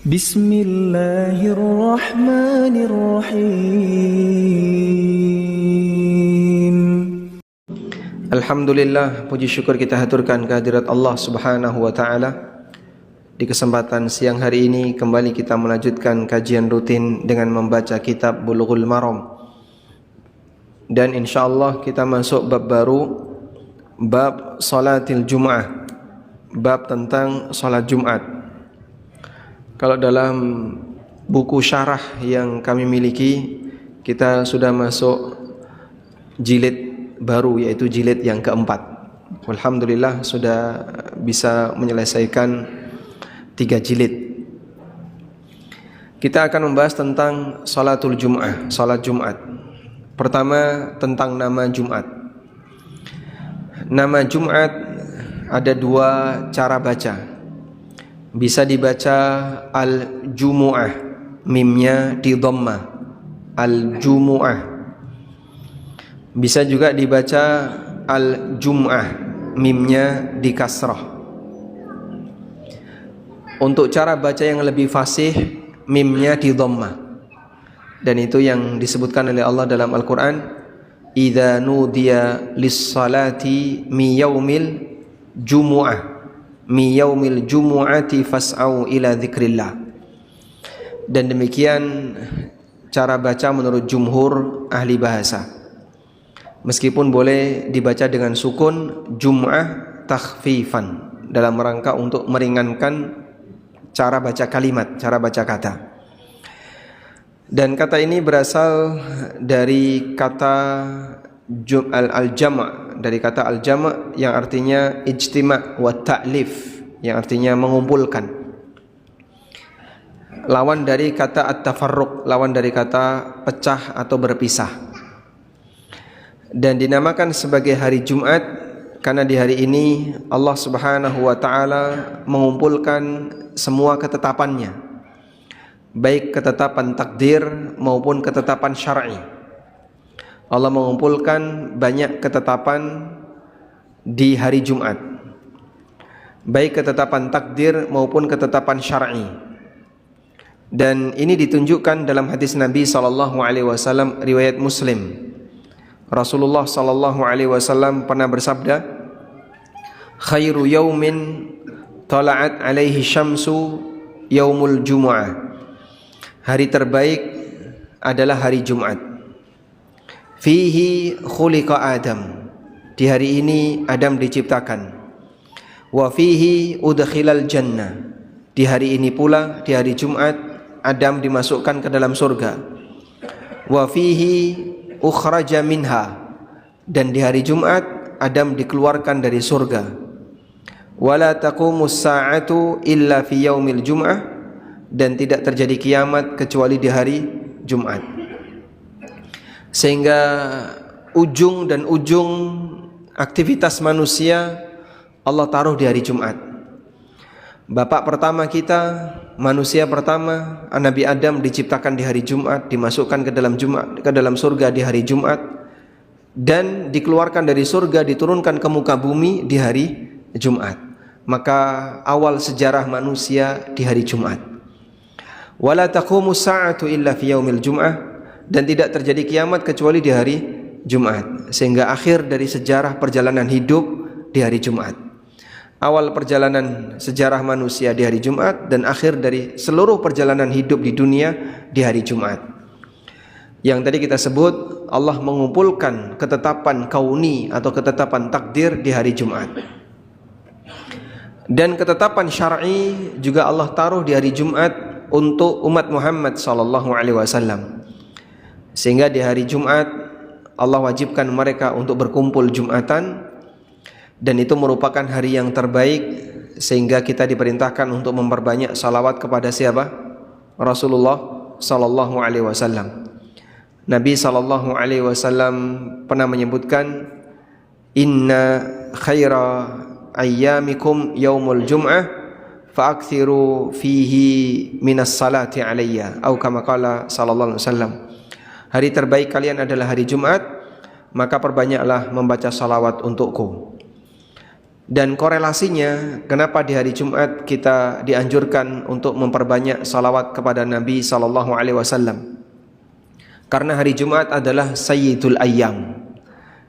Bismillahirrahmanirrahim. Alhamdulillah, puji syukur kita haturkan kehadirat Allah Subhanahu wa taala. Di kesempatan siang hari ini kembali kita melanjutkan kajian rutin dengan membaca kitab Bulughul Maram. Dan insyaallah kita masuk bab baru, bab salatil Jum'ah, bab tentang salat Jumat. Kalau dalam buku syarah yang kami miliki, kita sudah masuk jilid baru, yaitu jilid yang keempat. Alhamdulillah sudah bisa menyelesaikan 3 jilid. Kita akan membahas tentang salatul Jum'ah, salat Jumat. Pertama tentang nama Jumat. Nama Jumat ada 2 cara baca. Bisa dibaca al-Jumu'ah, mimnya di dhammah, al-Jumu'ah. Bisa juga dibaca al-Jum'ah, mimnya di kasrah. Untuk cara baca yang lebih fasih, mimnya di dhammah. Dan itu yang disebutkan oleh Allah dalam Al-Quran, idza nudiya lis-salati mi yaumil jumu'ah, mi yaumil jumu'ati fas'au ila dzikrillah. Dan demikian cara baca menurut jumhur ahli bahasa. Meskipun boleh dibaca dengan sukun Jum'ah takhfifan, dalam rangka untuk meringankan cara baca kalimat, cara baca kata. Dan kata ini berasal dari kata al-jama', dari kata al-jama' yang artinya ijtima' wa ta'lif, yang artinya mengumpulkan. Lawan dari kata at-tafarruq, lawan dari kata pecah atau berpisah. Dan dinamakan sebagai hari Jumat karena di hari ini Allah Subhanahu wa taala mengumpulkan semua ketetapannya, baik ketetapan takdir maupun ketetapan syar'i. Allah mengumpulkan banyak ketetapan di hari Jumat, baik ketetapan takdir maupun ketetapan syar'i. Dan ini ditunjukkan dalam hadis Nabi SAW, riwayat Muslim. Rasulullah SAW pernah bersabda, khairu yaumin tala'at alaihi syamsu yaumul jumu'ah. Hari terbaik adalah hari Jumat. Fihi khuliqa Adam. Di hari ini Adam diciptakan. Wa fihi udkhilal jannah. Di hari ini pula, di hari Jumat, Adam dimasukkan ke dalam surga. Wa fihi ukhraja minha. Dan di hari Jumat Adam dikeluarkan dari surga. Wala taqumus sa'atu illa fi yaumil jum'ah. Dan tidak terjadi kiamat kecuali di hari Jumat. Sehingga ujung dan ujung aktivitas manusia Allah taruh di hari Jumat. Bapak pertama kita, manusia pertama, Nabi Adam diciptakan di hari Jumat, dimasukkan ke dalam surga di hari Jumat, dan dikeluarkan dari surga, diturunkan ke muka bumi di hari Jumat. Maka awal sejarah manusia di hari Jumat. Wala taqumus sa'atu illa fi yaumil jum'ah. Dan tidak terjadi kiamat kecuali di hari Jumat. Sehingga akhir dari sejarah perjalanan hidup di hari Jumat. Awal perjalanan sejarah manusia di hari Jumat, dan akhir dari seluruh perjalanan hidup di dunia di hari Jumat. Yang tadi kita sebut, Allah mengumpulkan ketetapan kauni atau ketetapan takdir di hari Jumat. Dan ketetapan syar'i juga Allah taruh di hari Jumat untuk umat Muhammad SAW. Sehingga di hari Jumat Allah wajibkan mereka untuk berkumpul Jumatan, dan itu merupakan hari yang terbaik, sehingga kita diperintahkan untuk memperbanyak salawat kepada siapa? Rasulullah sallallahu alaihi wasallam. Nabi sallallahu alaihi wasallam pernah menyebutkan, inna khaira ayyamikum yaumul jum'ah fa'akthiru fihi minas salati alayya, atau kama qala sallallahu alaihi wasallam. Hari terbaik kalian adalah hari Jumat, maka perbanyaklah membaca salawat untukku. Dan korelasinya kenapa di hari Jumat kita dianjurkan untuk memperbanyak salawat kepada Nabi sallallahu alaihi wasallam? Karena hari Jumat adalah Sayyidul Ayyam.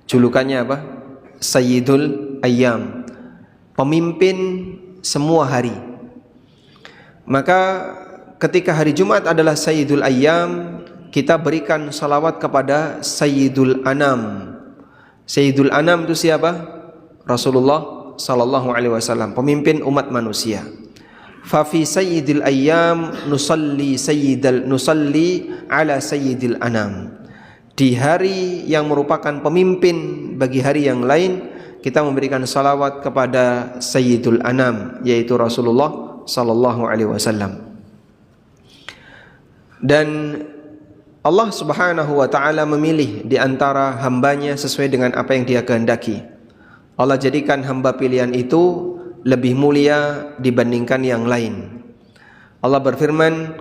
Julukannya apa? Sayyidul Ayyam. Pemimpin semua hari. Maka ketika hari Jumat adalah Sayyidul Ayyam, kita berikan salawat kepada Sayyidul Anam. Sayyidul Anam itu siapa? Rasulullah sallallahu alaihi wasallam, pemimpin umat manusia. Fa fi sayyidil ayyam nusalli ala sayyidil anam. Di hari yang merupakan pemimpin bagi hari yang lain, kita memberikan salawat kepada Sayyidul Anam, yaitu Rasulullah sallallahu alaihi wasallam. Dan Allah Subhanahu wa taala memilih di antara hambanya sesuai dengan apa yang Dia kehendaki. Allah jadikan hamba pilihan itu lebih mulia dibandingkan yang lain. Allah berfirman,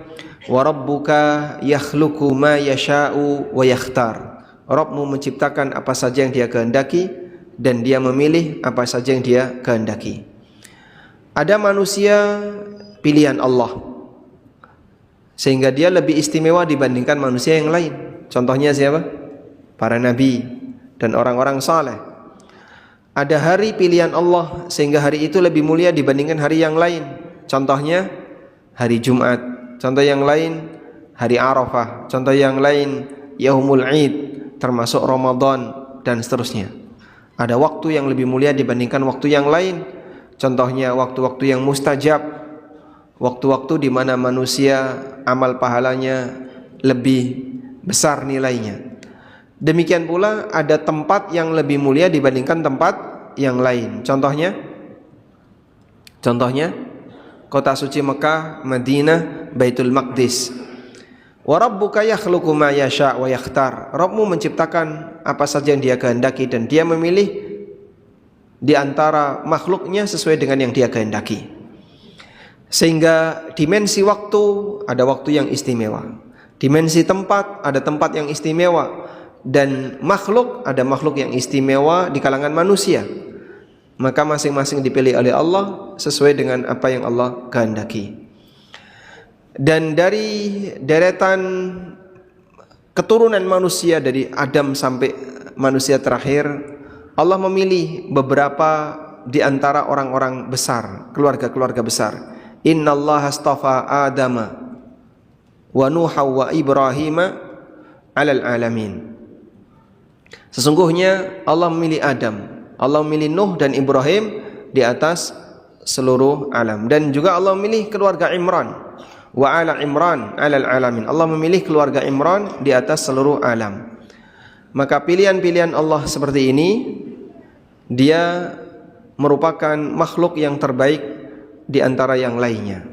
"Wa rabbuka yakhluqu ma yasha'u wa yakhtar." Rabbmu menciptakan apa saja yang Dia kehendaki dan Dia memilih apa saja yang Dia kehendaki. Ada manusia pilihan Allah, sehingga dia lebih istimewa dibandingkan manusia yang lain. Contohnya siapa? Para nabi dan orang-orang saleh. Ada hari pilihan Allah sehingga hari itu lebih mulia dibandingkan hari yang lain. Contohnya hari Jumat. Contoh yang lain hari Arafah. Contoh yang lain Yaumul Id, termasuk Ramadan dan seterusnya. Ada waktu yang lebih mulia dibandingkan waktu yang lain. Contohnya waktu-waktu yang mustajab, waktu-waktu di mana manusia amal pahalanya lebih besar nilainya. Demikian pula ada tempat yang lebih mulia dibandingkan tempat yang lain. Contohnya kota suci Mekah, Madinah, Baitul Maqdis. Wa rabbuka yakhluqu ma yasha' wa yakhtar. Rabbmu menciptakan apa saja yang Dia kehendaki dan Dia memilih di antara makhluknya sesuai dengan yang Dia kehendaki. Sehingga dimensi waktu ada waktu yang istimewa, dimensi tempat ada tempat yang istimewa, dan makhluk ada makhluk yang istimewa di kalangan manusia. Maka masing-masing dipilih oleh Allah sesuai dengan apa yang Allah kehendaki. Dan dari deretan keturunan manusia dari Adam sampai manusia terakhir, Allah memilih beberapa di antara orang-orang besar, keluarga-keluarga besar. Innallaha astafa Adama wa Nuha wa Ibrahima 'alal alamin. Sesungguhnya Allah memilih Adam, Allah memilih Nuh dan Ibrahim di atas seluruh alam. Dan juga Allah memilih keluarga Imran, wa ala Imran 'alal alamin. Allah memilih keluarga Imran di atas seluruh alam. Maka pilihan-pilihan Allah seperti ini, Dia merupakan makhluk yang terbaik di antara yang lainnya.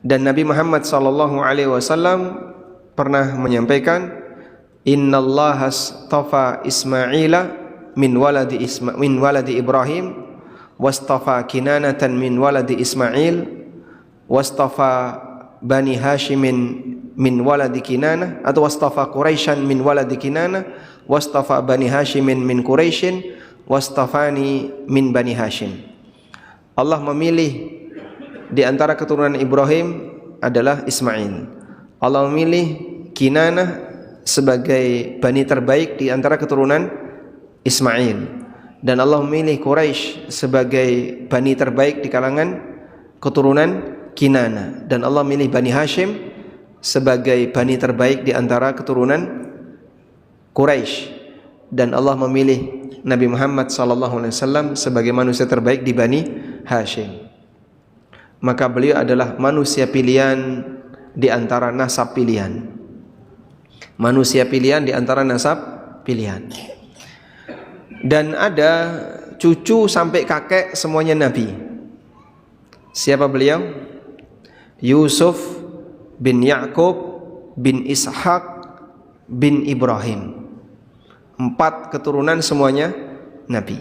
Dan Nabi Muhammad sallallahu alaihi wasallam pernah menyampaikan, Innallaha astafa Ismaila min waladi Ibrahim wastafa Kinanatan min waladi Ismail wastafa Bani Hashimin min waladi Kinanah, atau wastafa Quraisyan min waladi Kinanah wastafa Bani Hashimin min Quraisyin wastafani min Bani Hashim. Allah memilih di antara keturunan Ibrahim adalah Ismail. Allah memilih Kinanah sebagai bani terbaik di antara keturunan Ismail, dan Allah memilih Quraisy sebagai bani terbaik di kalangan keturunan Kinana, dan Allah memilih Bani Hashim sebagai bani terbaik di antara keturunan Quraisy, dan Allah memilih Nabi Muhammad SAW sebagai manusia terbaik di Bani Hashim. Maka beliau adalah manusia pilihan di antara nasab pilihan. Manusia pilihan di antara nasab pilihan. Dan ada cucu sampai kakek semuanya nabi. Siapa beliau? Yusuf bin Yakub bin Ishak bin Ibrahim. 4 keturunan semuanya nabi.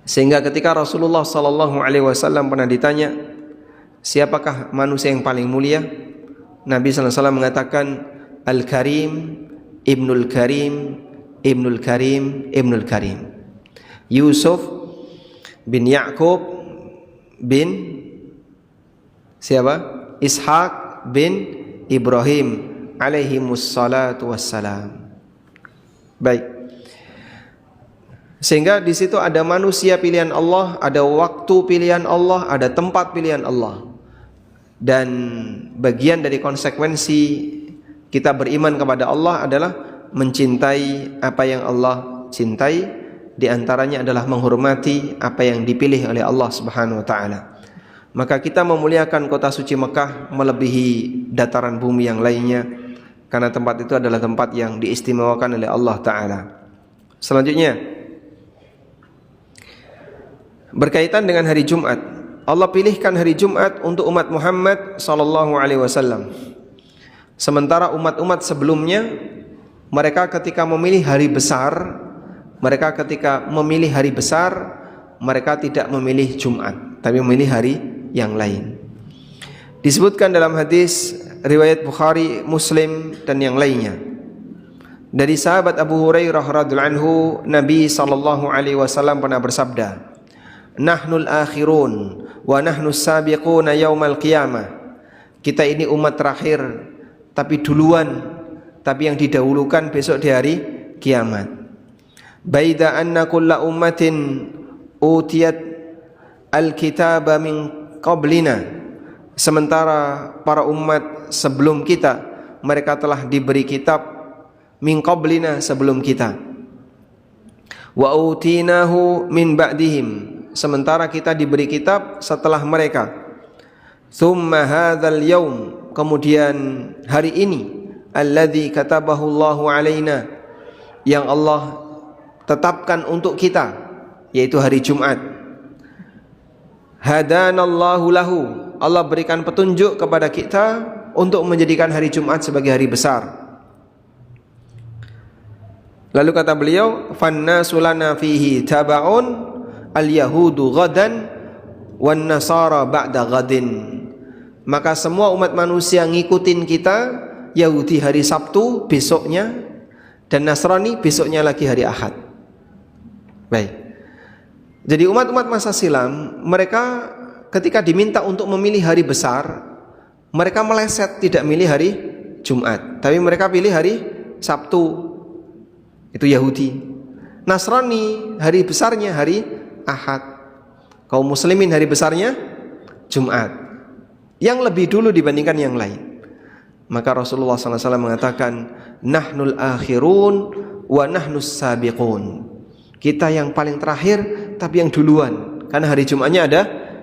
Sehingga ketika Rasulullah sallallahu alaihi wasallam pernah ditanya, siapakah manusia yang paling mulia? Nabi sallallahu alaihi wasallam mengatakan, Al-Karim, Ibnul Karim, Ibnul Karim, Ibnul Karim. Yusuf bin Ya'qub bin siapa? Ishaq bin Ibrahim alaihimus salatu wassalam. Baik. Sehingga di situ ada manusia pilihan Allah, ada waktu pilihan Allah, ada tempat pilihan Allah. Dan bagian dari konsekuensi kita beriman kepada Allah adalah mencintai apa yang Allah cintai, di antaranya adalah menghormati apa yang dipilih oleh Allah Subhanahu wa taala. Maka kita memuliakan kota suci Mekah melebihi dataran bumi yang lainnya, karena tempat itu adalah tempat yang diistimewakan oleh Allah taala. Selanjutnya, berkaitan dengan hari Jumat, Allah pilihkan hari Jumat untuk umat Muhammad sallallahu alaihi wasallam. Sementara umat-umat sebelumnya, mereka ketika memilih hari besar, mereka tidak memilih Jumat, tapi memilih hari yang lain. Disebutkan dalam hadis riwayat Bukhari, Muslim dan yang lainnya dari sahabat Abu Hurairah radhiyallahu anhu, Nabi sallallahu alaihi wasallam pernah bersabda, "Nahnul akhirun wa nahnus sabiquna yaumal qiyamah." Kita ini umat terakhir, tapi yang didahulukan besok di hari kiamat. Baida anna kulla ummatin utiyat al-kitaba min qablina. Sementara para umat sebelum kita, mereka telah diberi kitab min qablina, sebelum kita. Wa utinahu min ba'dihim. Sementara kita diberi kitab setelah mereka. Thumma hadzal yaum, kemudian hari ini, alladzi katabahu Allahu alaina, yang Allah tetapkan untuk kita, yaitu hari Jumat. Hadanallahu lahu, Allah berikan petunjuk kepada kita untuk menjadikan hari Jumat sebagai hari besar. Lalu kata beliau, fannasu lana fihi tabaun al-yahudu ghadan wan nasara ba'da ghadin. Maka semua umat manusia ngikutin kita, Yahudi hari Sabtu besoknya, dan Nasrani besoknya lagi hari Ahad. Baik. Jadi umat-umat masa silam, mereka ketika diminta untuk memilih hari besar, mereka meleset, tidak milih hari Jumat, tapi mereka pilih hari Sabtu. Itu Yahudi. Nasrani hari besarnya hari Ahad. Kaum muslimin hari besarnya Jumat, yang lebih dulu dibandingkan yang lain. Maka Rasulullah SAW mengatakan, nahnul akhirun wa nahnus sabiqun. Kita yang paling terakhir, tapi yang duluan, karena hari Jumatnya ada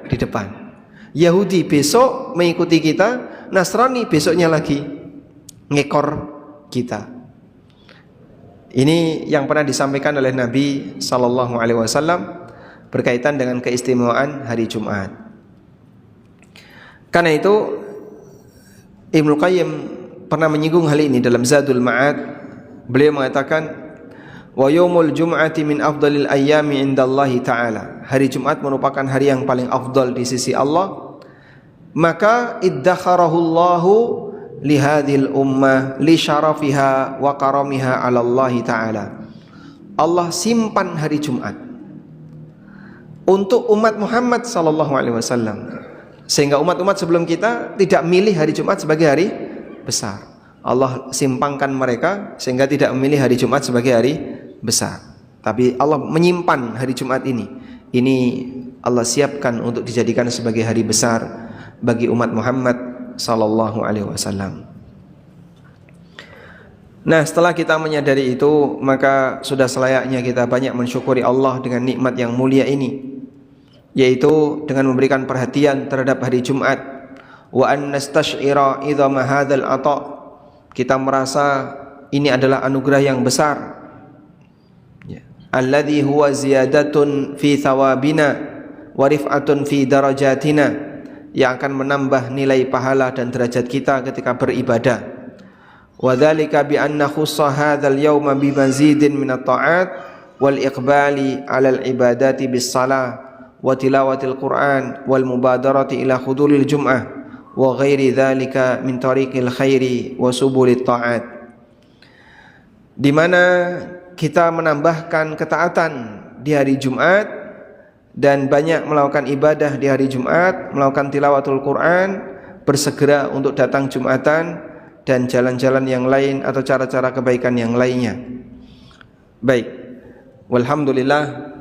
di depan. Yahudi besok mengikuti kita, Nasrani besoknya lagi ngekor kita. Ini yang pernah disampaikan oleh Nabi Sallallahu Alaihi Wasallam berkaitan dengan keistimewaan hari Jumat. Karena itu Ibnu Qayyim pernah menyinggung hal ini dalam Zadul Ma'ad. Beliau mengatakan, wa yaumul jum'ati min afdalil ayyami indallahi ta'ala. Hari Jumat merupakan hari yang paling afdal di sisi Allah. Maka iddakharahu li hadhil ummah li syarafiha wa karamiha 'ala Allah ta'ala. Allah simpan hari Jumat untuk umat Muhammad sallallahu alaihi wasallam, sehingga umat-umat sebelum kita tidak milih hari Jumat sebagai hari besar. Allah simpangkan mereka sehingga tidak memilih hari Jumat sebagai hari besar, tapi Allah menyimpan hari Jumat ini. Ini Allah siapkan untuk dijadikan sebagai hari besar bagi umat Muhammad sallallahu alaihi wasallam. Nah, setelah kita menyadari itu, maka sudah selayaknya kita banyak mensyukuri Allah dengan nikmat yang mulia ini, yaitu dengan memberikan perhatian terhadap hari Jumat. Wa an nastash'ira idhama hadzal ata'. Kita merasa ini adalah anugerah yang besar, alladzi huwa ziyadatun fi thawabina wa rif'atun fi darajatina, yang akan menambah nilai pahala dan derajat kita ketika beribadah. Wa dzalika bi anna khussa hadzal yawma bi mazidin min at-ta'at wal iqbali 'alal ibadati bis salah wa tilawatil Qur'an wal mubadarati ila huduril jum'ah wa ghairi dzalika min tariqil khairi wa subulit ta'at. Di mana kita menambahkan ketaatan di hari Jumat dan banyak melakukan ibadah di hari Jumat, melakukan tilawatul Quran, bersegera untuk datang Jumatan dan jalan-jalan yang lain atau cara-cara kebaikan yang lainnya. Baik, walhamdulillah,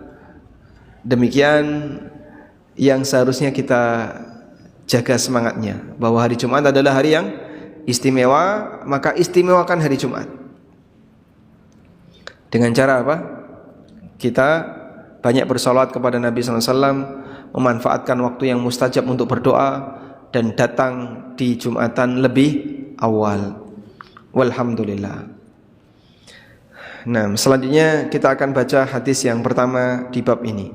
demikian yang seharusnya kita jaga semangatnya, bahwa hari Jumat adalah hari yang istimewa, maka istimewakan hari Jumat. Dengan cara apa? Kita banyak bersolawat kepada Nabi SAW, memanfaatkan waktu yang mustajab untuk berdoa, dan datang di Jumatan lebih awal. Walhamdulillah. Nah, selanjutnya kita akan baca hadis yang pertama di bab ini.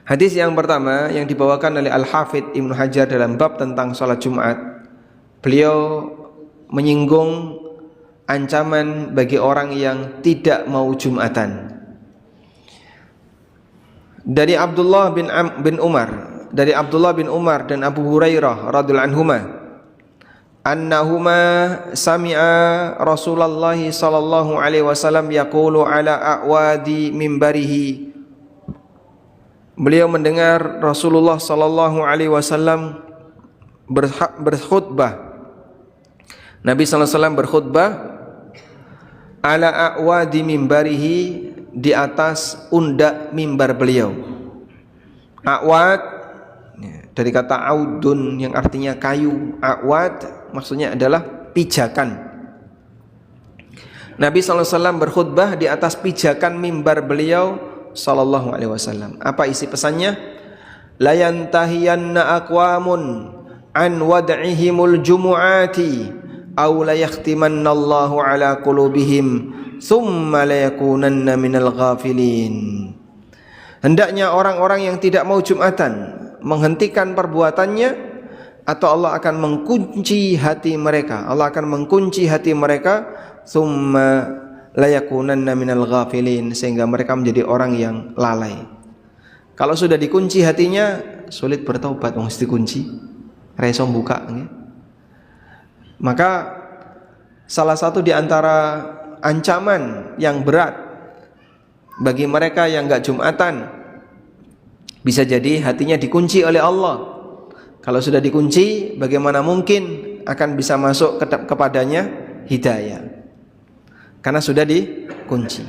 Hadis yang pertama yang dibawakan oleh Al-Hafidh Ibnu Hajar dalam bab tentang sholat Jumat. Beliau menyinggung ancaman bagi orang yang tidak mau Jumatan. Dari Abdullah bin Umar dan Abu Hurairah radhiyallahu anhuma, annahuma sami'a Rasulullah sallallahu alaihi wasallam yaqulu ala a'wadi mimbarihi. Beliau mendengar Rasulullah sallallahu alaihi wasallam berkhutbah. Nabi sallallahu alaihi wasallam berkhutbah ala a'wadi mimbarihi, di atas undak mimbar beliau. A'wad dari kata audun yang artinya kayu. A'wad maksudnya adalah pijakan. Nabi SAW berkhutbah di atas pijakan mimbar beliau sallallahu alaihi wasallam. Apa isi pesannya? La yantahiyanna aqwamun an wad'ihimul jumu'ati aw la yakhtimanna Allahu ala qulubihim thumma la yakunanna minal ghafilin. Hendaknya orang-orang yang tidak mau Jumatan menghentikan perbuatannya, atau Allah akan mengunci hati mereka. Allah akan mengunci hati mereka, thumma la yakunanna minal ghafilin, sehingga mereka menjadi orang yang lalai. Kalau sudah dikunci hatinya, sulit bertaubat. Mesti dikunci, reso buka. Maka salah satu di antara ancaman yang berat bagi mereka yang enggak Jumatan, bisa jadi hatinya dikunci oleh Allah. Kalau sudah dikunci, bagaimana mungkin akan bisa masuk kepadanya hidayah? Karena sudah dikunci,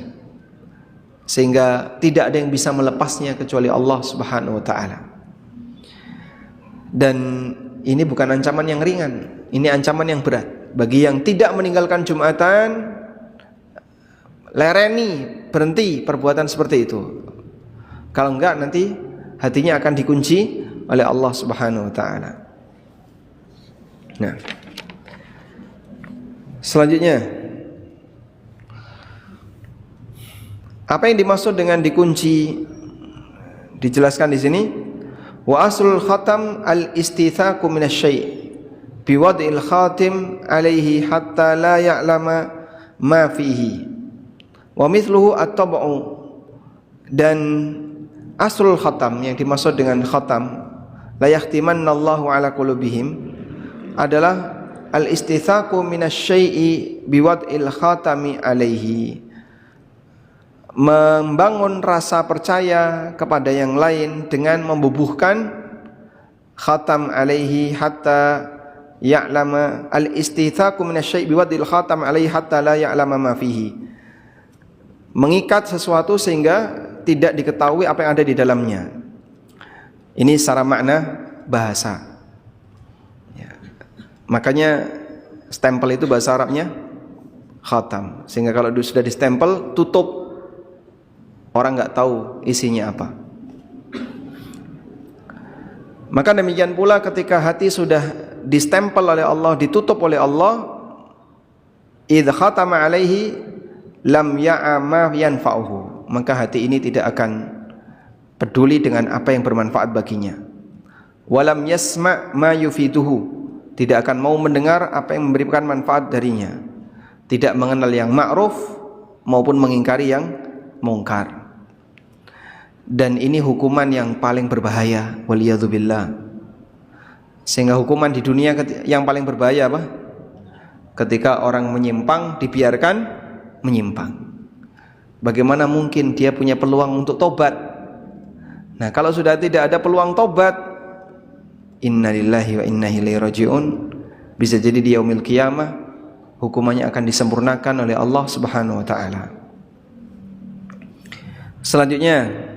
sehingga tidak ada yang bisa melepasnya kecuali Allah Subhanahu wa ta'ala. Dan ini bukan ancaman yang ringan, ini ancaman yang berat. Bagi yang tidak meninggalkan Jumatan, lereni, berhenti perbuatan seperti itu. Kalau enggak, nanti hatinya akan dikunci oleh Allah Subhanahu wa ta'ala. Nah, selanjutnya, apa yang dimaksud dengan dikunci? Dijelaskan di sini, wa aslul khatam al-istithaku minasy-syai' biwad'il khatim alaihi hatta la ya'lama ma fihi wa mithluhu at-tab'u. Dan aslul khatam yang dimaksud dengan khatam, la yahtimannallahu ala qulubihim, adalah al-istithaku minasy-syai'i biwad'il khatami alaihi, membangun rasa percaya kepada yang lain dengan membubuhkan khatam alaihi hatta ya'lama. Al-istithaku minasy-syai' biwad'il khatam alaihi hatta la ya'lama ma fihi, mengikat sesuatu sehingga tidak diketahui apa yang ada di dalamnya. Ini secara makna bahasa ya. Makanya stempel itu bahasa Arabnya khatam, sehingga kalau sudah distempel, tutup, orang nggak tahu isinya apa. Maka demikian pula ketika hati sudah distempel oleh Allah, ditutup oleh Allah, idh khatama alaihi lam ya'ama yanfa'uhu, maka hati ini tidak akan peduli dengan apa yang bermanfaat baginya. Walam yasma' ma yufiduhu, tidak akan mau mendengar apa yang memberikan manfaat darinya. Tidak mengenal yang ma'ruf maupun mengingkari yang mungkar. Dan ini hukuman yang paling berbahaya, waliyadzubillah. Sehingga hukuman di dunia yang paling berbahaya apa? Ketika orang menyimpang, dibiarkan menyimpang. Bagaimana mungkin dia punya peluang untuk tobat? Nah, kalau sudah tidak ada peluang tobat, innalillahi wa inna ilaihi rajiun, bisa jadi di yaumil qiyamah hukumannya akan disempurnakan oleh Allah Subhanahu wa taala. Selanjutnya,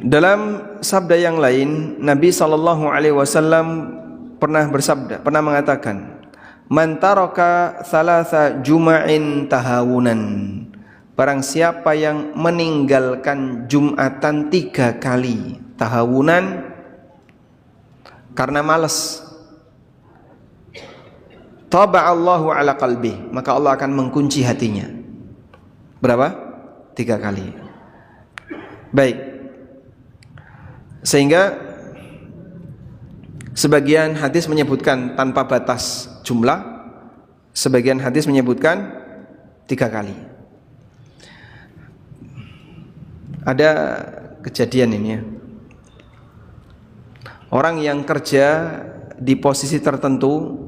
dalam sabda yang lain Nabi sallallahu alaihi wasallam pernah mengatakan, "Man taraka thalatha juma'in tahawunan." Barang siapa yang meninggalkan Jumatan 3 kali, tahawunan, karena malas, taba'allahu ala qalbi, maka Allah akan mengunci hatinya. Berapa? 3 kali. Baik. Sehingga sebagian hadis menyebutkan tanpa batas jumlah, sebagian hadis menyebutkan 3 kali. Ada kejadian ini ya. Orang yang kerja di posisi tertentu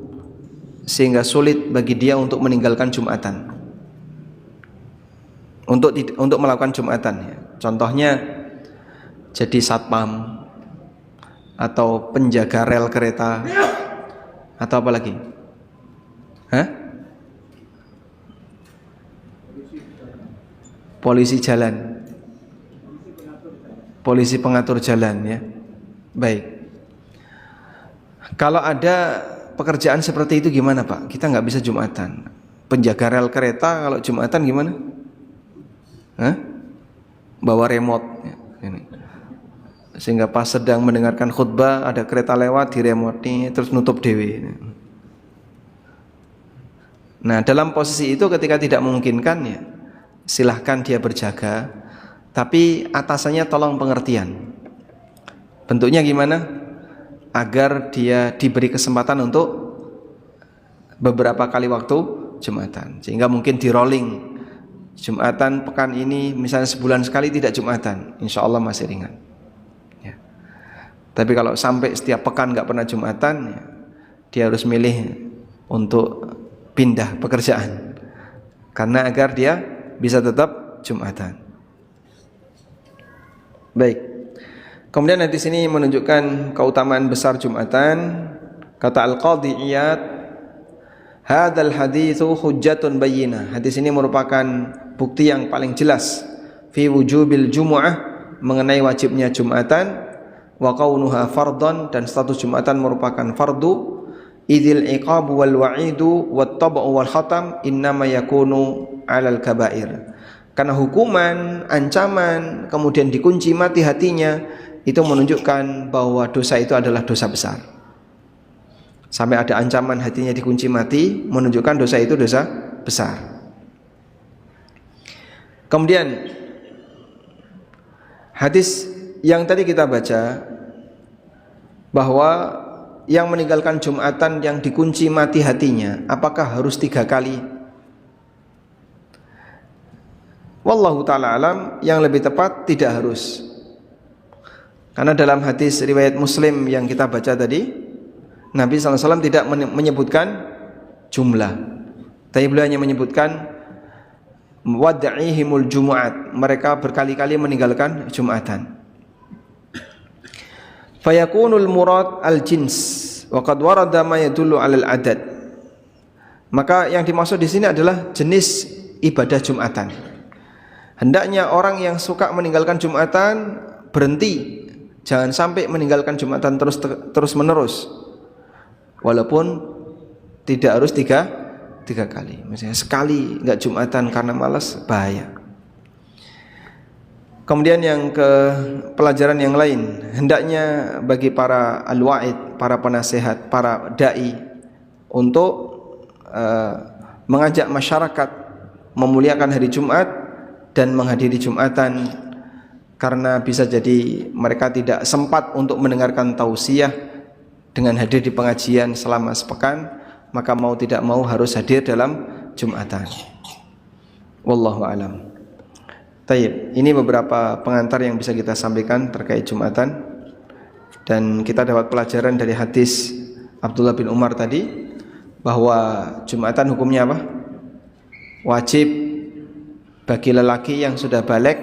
sehingga sulit bagi dia untuk meninggalkan Jumatan, untuk melakukan Jumatan ya. Contohnya jadi satpam atau penjaga rel kereta atau apa lagi? Polisi jalan. Polisi pengatur jalan ya. Baik. Kalau ada pekerjaan seperti itu gimana Pak? Kita nggak bisa Jumatan. Penjaga rel kereta kalau Jumatan gimana? Bawa remote ya. Ini. Sehingga pas sedang mendengarkan khutbah ada kereta lewat di remote nih, terus nutup dewe. Nah, dalam posisi itu ketika tidak memungkinkan ya, silahkan dia berjaga, tapi atasannya tolong pengertian. Bentuknya gimana? Agar dia diberi kesempatan untuk beberapa kali waktu Jumatan, sehingga mungkin di rolling Jumatan pekan ini, misalnya sebulan sekali tidak Jumatan, insya Allah masih ringan ya. Tapi kalau sampai setiap pekan nggak pernah Jumatan ya, dia harus milih untuk pindah pekerjaan, karena agar dia bisa tetap Jumatan. Baik. Kemudian hadis ini menunjukkan keutamaan besar Jumatan. Kata Al-Qadhi Iyad, "Hadzal haditsu hujjatun bayyinah." Hadis ini merupakan bukti yang paling jelas fi wujubil jumu'ah, mengenai wajibnya Jumatan, wa kaunuha fardhan, dan status Jumatan merupakan fardu. Idzil iqabu wal wa'idu wat tab'u wal khatam innama yakunu 'alal kaba'ir. Karena hukuman, ancaman, kemudian dikunci mati hatinya, itu menunjukkan bahwa dosa itu adalah dosa besar. Sampai ada ancaman hatinya dikunci mati, menunjukkan dosa itu dosa besar. Kemudian hadis yang tadi kita baca, bahwa yang meninggalkan Jumatan yang dikunci mati hatinya, apakah harus 3 kali? Wallahu ta'ala alam, yang lebih tepat tidak harus. Karena dalam hadis riwayat Muslim yang kita baca tadi, Nabi SAW tidak menyebutkan jumlah, tapi beliau hanya menyebutkan wad'ihimul jumu'at, mereka berkali-kali meninggalkan Jumatan. Fayakunul murad al-jins wa qad warada ma yadullu 'alal adad. Maka yang dimaksud di sini adalah jenis ibadah Jumatan. Hendaknya orang yang suka meninggalkan Jumatan berhenti, jangan sampai meninggalkan Jumatan terus menerus. Walaupun tidak harus tiga kali. Misalnya sekali nggak Jumatan karena malas, bahaya. Kemudian yang ke pelajaran yang lain, hendaknya bagi para al-wa'id, para penasehat, para dai, untuk mengajak masyarakat memuliakan hari Jumat dan menghadiri Jumatan, karena bisa jadi mereka tidak sempat untuk mendengarkan tausiah dengan hadir di pengajian selama sepekan, maka mau tidak mau harus hadir dalam Jumatan. Wallahu alam. Taib, ini beberapa pengantar yang bisa kita sampaikan terkait Jumatan, dan kita dapat pelajaran dari hadis Abdullah bin Umar tadi, bahwa Jumatan hukumnya apa? Wajib bagi lelaki yang sudah baligh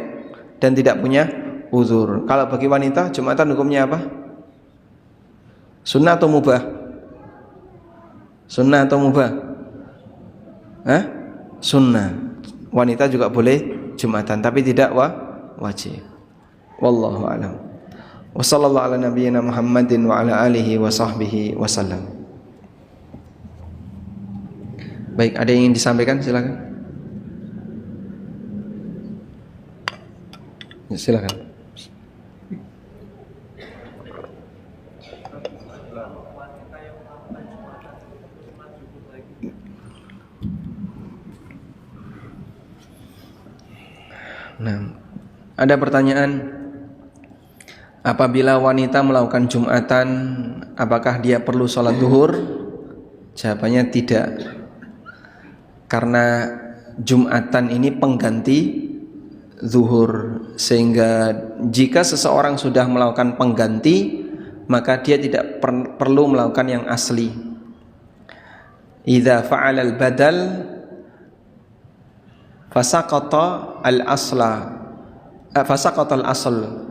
dan tidak punya uzur. Kalau bagi wanita Jumatan hukumnya apa? Sunnah atau mubah? Sunnah atau mubah? Hah? Sunnah. Wanita juga boleh Jumatan tapi tidak wajib. Wallahu a'lam. Wa sallallahu ala nabiyyina Muhammadin wa ala alihi wa sahbihi wasallam. Baik, ada yang ingin disampaikan? Silakan. Ya, silakan. Nah, ada pertanyaan, apabila wanita melakukan Jumatan, apakah dia perlu sholat duhur? Jawabannya tidak, karena Jumatan ini pengganti zuhur, sehingga jika seseorang sudah melakukan pengganti, maka dia tidak perlu melakukan yang asli. Idza fa'ala al-badal fasaqata al-asla, fasaqata al-asl.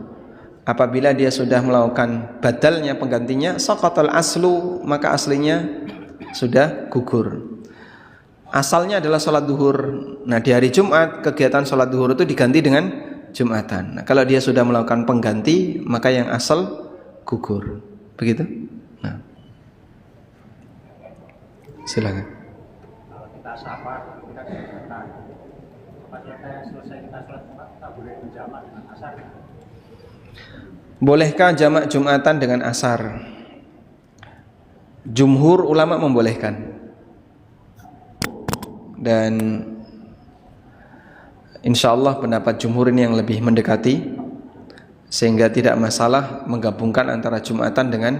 Apabila dia sudah melakukan badalnya, penggantinya, saqatal aslu, maka aslinya sudah gugur. Asalnya adalah sholat duhur. Nah, di hari Jumat kegiatan sholat duhur itu diganti dengan Jumatan. Nah, kalau dia sudah melakukan pengganti, maka yang asal gugur. Begitu? Nah, silakan. Kalau kita safar, kita Jumatan. Pas selesai kita sholat Jumat, kita boleh berjamaah dengan asar. Bolehkah jamak Jumatan dengan asar? Jumhur ulama membolehkan, dan insyaallah pendapat jumhur ini yang lebih mendekati, sehingga tidak masalah menggabungkan antara Jumatan dengan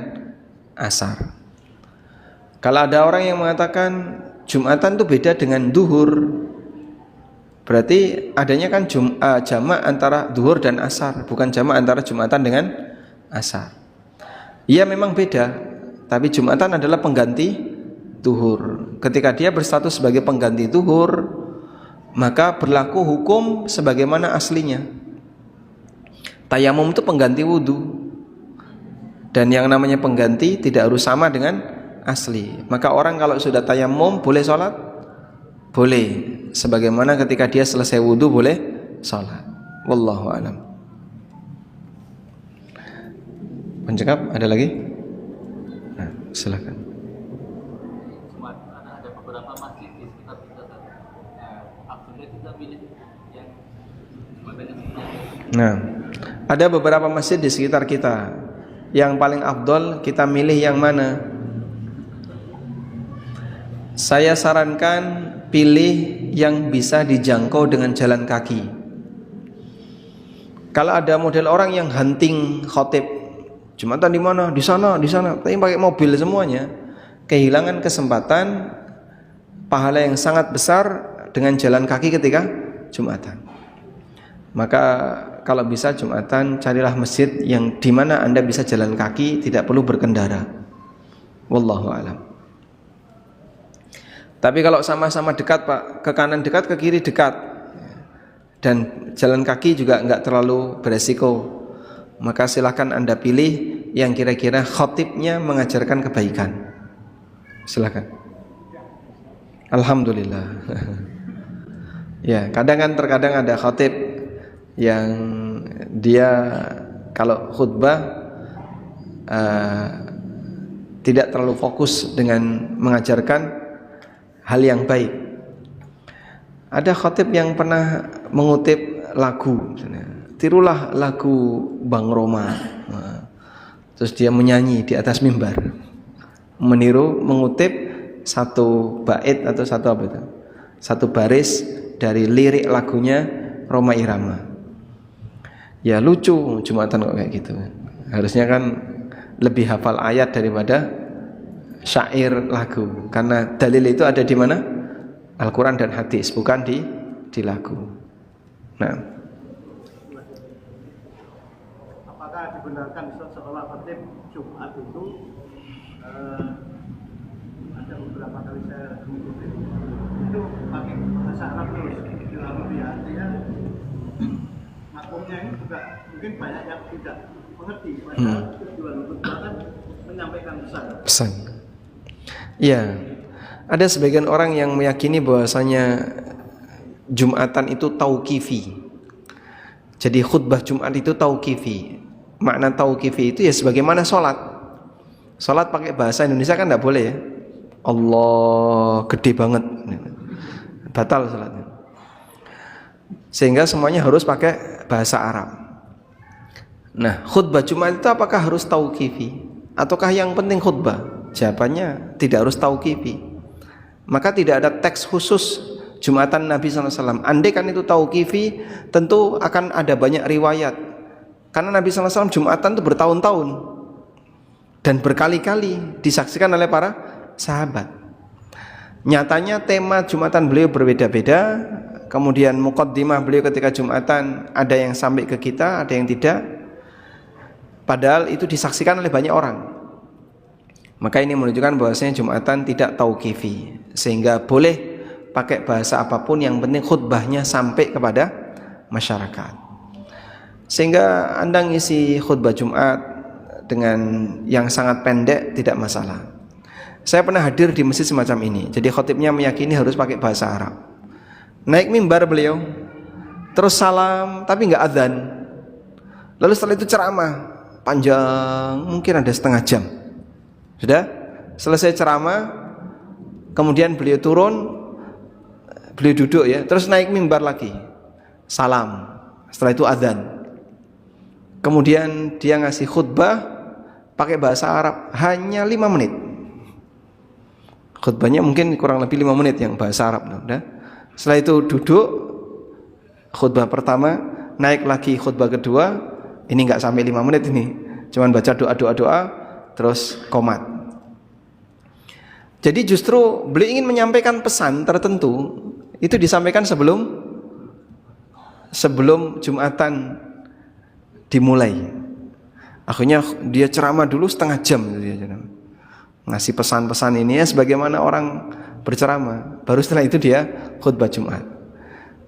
asar. Kalau ada orang yang mengatakan Jumatan itu beda dengan duhur, berarti adanya kan jamak antara duhur dan asar, bukan jamak antara Jumatan dengan asar. Iya, memang beda, tapi Jumatan adalah pengganti duhur. Ketika dia berstatus sebagai pengganti duhur, maka berlaku hukum sebagaimana aslinya. Tayamum itu pengganti wudu, dan yang namanya pengganti tidak harus sama dengan asli. Maka orang kalau sudah tayamum boleh sholat? Boleh, sebagaimana ketika dia selesai wudu boleh sholat. Wallahu a'lam. Pencekap, ada lagi? Nah, silakan. Ada beberapa masjid di sekitar kita. Akhirnya kita pilih yang Nah, ada beberapa masjid di sekitar kita. Yang paling afdol kita milih yang mana? Saya sarankan pilih yang bisa dijangkau dengan jalan kaki. Kalau ada model orang yang hunting khotib, Jumatan di mana? Di sana, tapi pakai mobil semuanya, kehilangan kesempatan pahala yang sangat besar dengan jalan kaki ketika Jumatan. Maka kalau bisa Jumatan, carilah masjid yang di mana Anda bisa jalan kaki, tidak perlu berkendara. Wallahu a'lam. Tapi kalau sama-sama dekat, Pak, ke kanan dekat, ke kiri dekat, dan jalan kaki juga enggak terlalu beresiko, maka silakan Anda pilih yang kira-kira khotibnya mengajarkan kebaikan. Silakan. Alhamdulillah. Ya, terkadang ada khotib yang dia kalau khutbah tidak terlalu fokus dengan mengajarkan hal yang baik. Ada khatib yang pernah mengutip lagu, tirulah lagu Bang Roma. Terus dia menyanyi di atas mimbar, meniru, mengutip satu bait atau satu baris dari lirik lagunya Roma Irama. Ya lucu, Jumatan kok kayak gitu. Harusnya kan lebih hafal ayat daripada syair lagu, karena dalil itu ada di mana? Al-Quran dan hadis, bukan di lagu. Nah, apakah dibenarkan setelah khotib Jumat itu ada beberapa kali saya mengikuti itu pakai bahasa Arab terus, lalu dia artinya platformnya ini juga mungkin banyak yang tidak mengerti. Padahal tujuan khutbah kan menyampaikan pesan. Ya, ada sebagian orang yang meyakini bahwasanya Jumatan itu tauqifi. Jadi khutbah Jumat itu tauqifi. Makna tauqifi itu ya sebagaimana sholat. Sholat pakai bahasa Indonesia kan tidak boleh ya. Allah gede banget, batal sholatnya. Sehingga semuanya harus pakai bahasa Arab. Nah, khutbah Jumat itu apakah harus tauqifi ataukah yang penting khutbah? Jawabannya tidak harus tauqifi. Maka tidak ada teks khusus Jumatan Nabi SAW. Andai kan itu tauqifi, tentu akan ada banyak riwayat. Karena Nabi SAW Jumatan itu bertahun-tahun dan berkali-kali disaksikan oleh para sahabat. Nyatanya tema Jumatan beliau berbeda-beda. Kemudian muqaddimah beliau ketika Jumatan ada yang sampai ke kita, ada yang tidak. Padahal itu disaksikan oleh banyak orang. Maka ini menunjukkan bahwasanya Jumatan tidak tauqifi, sehingga boleh pakai bahasa apapun, yang penting khutbahnya sampai kepada masyarakat. Sehingga Anda ngisi khutbah Jumat dengan yang sangat pendek tidak masalah. Saya pernah hadir di masjid semacam ini. Jadi khotibnya meyakini harus pakai bahasa Arab. Naik mimbar beliau, terus salam tapi nggak adzan. Lalu setelah itu ceramah panjang, mungkin ada setengah jam. Sudah selesai ceramah, kemudian beliau turun, beliau duduk ya, terus naik mimbar lagi, salam. Setelah itu adzan. Kemudian dia ngasih khutbah pakai bahasa Arab hanya 5 menit. Khutbahnya mungkin kurang lebih 5 menit yang bahasa Arab. Udah. Setelah itu duduk, khutbah pertama, naik lagi khutbah kedua, ini nggak sampai 5 menit ini, cuman baca doa, terus qomat. Jadi justru beliau ingin menyampaikan pesan tertentu, itu disampaikan sebelum Jumatan dimulai. Akhirnya dia ceramah dulu setengah jam gitu ya, ngasih pesan-pesan ini ya sebagaimana orang berceramah. Baru setelah itu dia khutbah Jumat.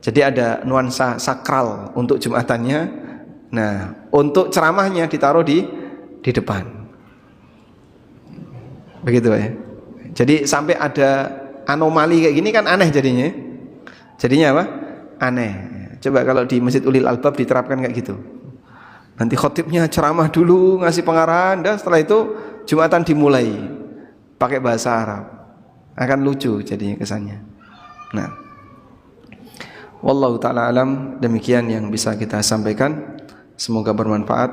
Jadi ada nuansa sakral untuk Jumatannya. Nah, untuk ceramahnya ditaruh di depan. Begitu ya. Jadi sampai ada anomali kayak gini kan aneh jadinya. Jadinya apa? Aneh. Coba kalau di Masjid Ulil Albab diterapkan kayak gitu. Nanti khotibnya ceramah dulu, ngasih pengarahan, dan setelah itu Jumatan dimulai pakai bahasa Arab. Akan lucu jadinya kesannya. Nah, wallahu ta'ala alam, demikian yang bisa kita sampaikan. Semoga bermanfaat.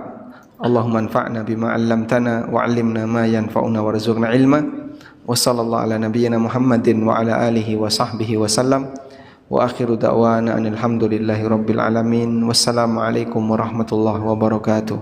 Allahumma anfa'na bima 'allamtana wa 'allimna ma yanfa'una warzuqna ilma. Wa sallallahu ala nabiyyina Muhammadin wa ala alihi wa sahbihi wa sallam. Wa akhiru da'wana anil hamdulillahi rabbil alamin. Wassalamu alaikum warahmatullahi wabarakatuh.